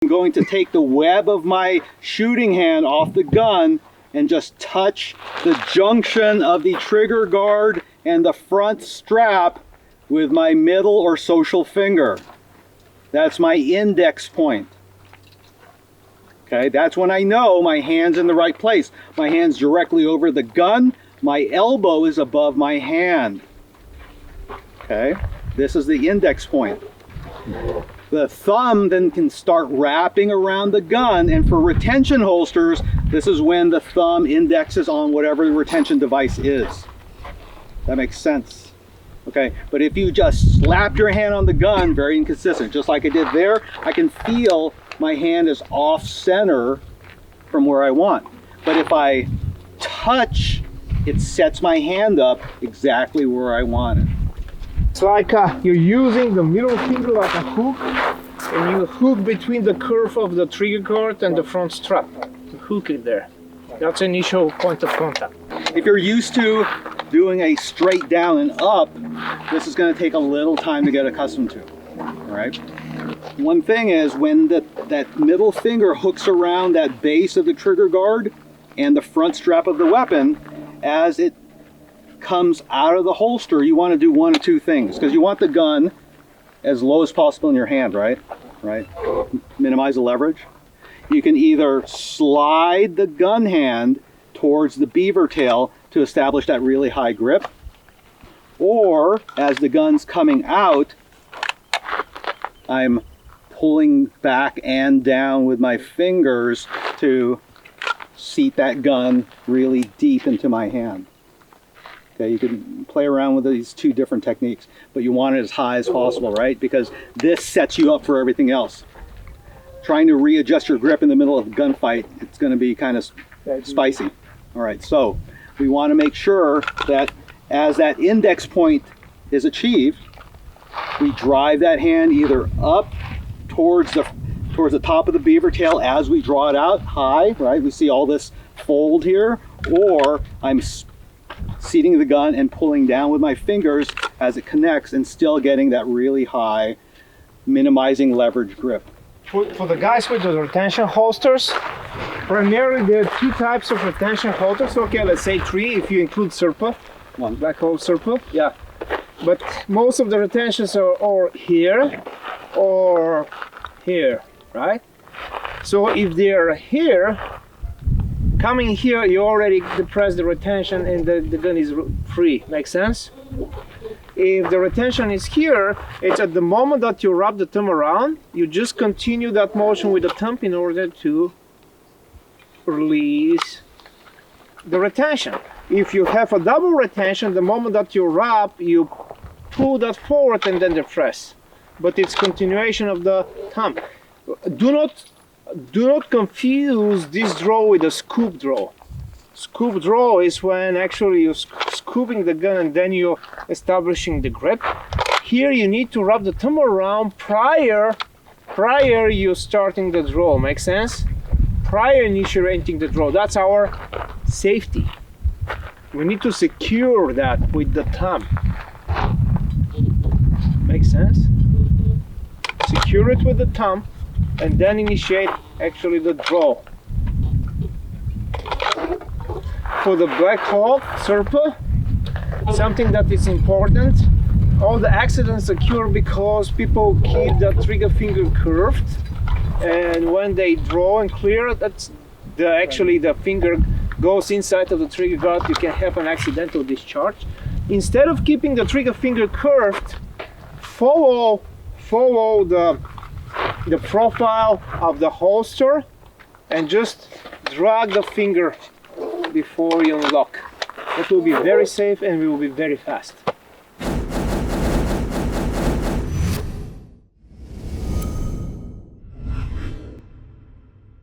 I'm going to take the web of my shooting hand off the gun and just touch the junction of the trigger guard and the front strap with my middle or social finger. That's my index point. Okay, that's when I know my hand's in the right place. My hand's directly over the gun, my elbow is above my hand. Okay, this is the index point. The thumb then can start wrapping around the gun, and for retention holsters, this is when the thumb indexes on whatever the retention device is. That makes sense. Okay, but if you just slap your hand on the gun, very inconsistent, just like I did there, I can feel my hand is off center from where I want. But if I touch, it sets my hand up exactly where I want it. It's like you're using the middle finger like a hook, and you hook between the curve of the trigger guard and the front strap. You hook it there. That's initial point of contact. If you're used to doing a straight down and up, this is going to take a little time to get accustomed to. All right. One thing is when that middle finger hooks around that base of the trigger guard and the front strap of the weapon, as it comes out of the holster, you want to do one of two things, because you want the gun as low as possible in your hand, right? Minimize the leverage. You can either slide the gun hand towards the beaver tail to establish that really high grip, or as the gun's coming out, I'm pulling back and down with my fingers to seat that gun really deep into my hand. Okay, you can play around with these two different techniques, but you want it as high as possible, right? Because this sets you up for everything else. Trying to readjust your grip in the middle of a gunfight, it's going to be kind of spicy. All right, so we want to make sure that as that index point is achieved, we drive that hand either up towards the top of the beaver tail as we draw it out high, right? We see all this fold here, or I'm seating the gun and pulling down with my fingers as it connects and still getting that really high, minimizing leverage grip. For the guys with the retention holsters, primarily there are two types of retention holsters. Okay, let's say three if you include Serpa, one black hole Serpa. Yeah. But most of the retentions are here or here, right? So if they're here, coming here, you already depress the retention and the gun is free. Make sense? If the retention is here, it's at the moment that you wrap the thumb around, you just continue that motion with the thumb in order to release the retention. If you have a double retention, the moment that you wrap, you pull that forward and then depress. But it's continuation of the thumb. Do not confuse this draw with a scoop draw. Scoop draw is when actually you're scooping the gun and then you're establishing the grip. Here you need to wrap the thumb around prior you starting the draw. Make sense? Prior initiating the draw. That's our safety. We need to secure that with the thumb. Make sense? Secure it with the thumb and then initiate actually the draw. For the Black Hawk Serpa, something that is important, all the accidents occur because people keep the trigger finger curved, and when they draw and clear, that's actually the finger goes inside of the trigger guard, you can have an accidental discharge. Instead of keeping the trigger finger curved, follow the profile of the holster and just drag the finger before you unlock. That will be very safe and we will be very fast.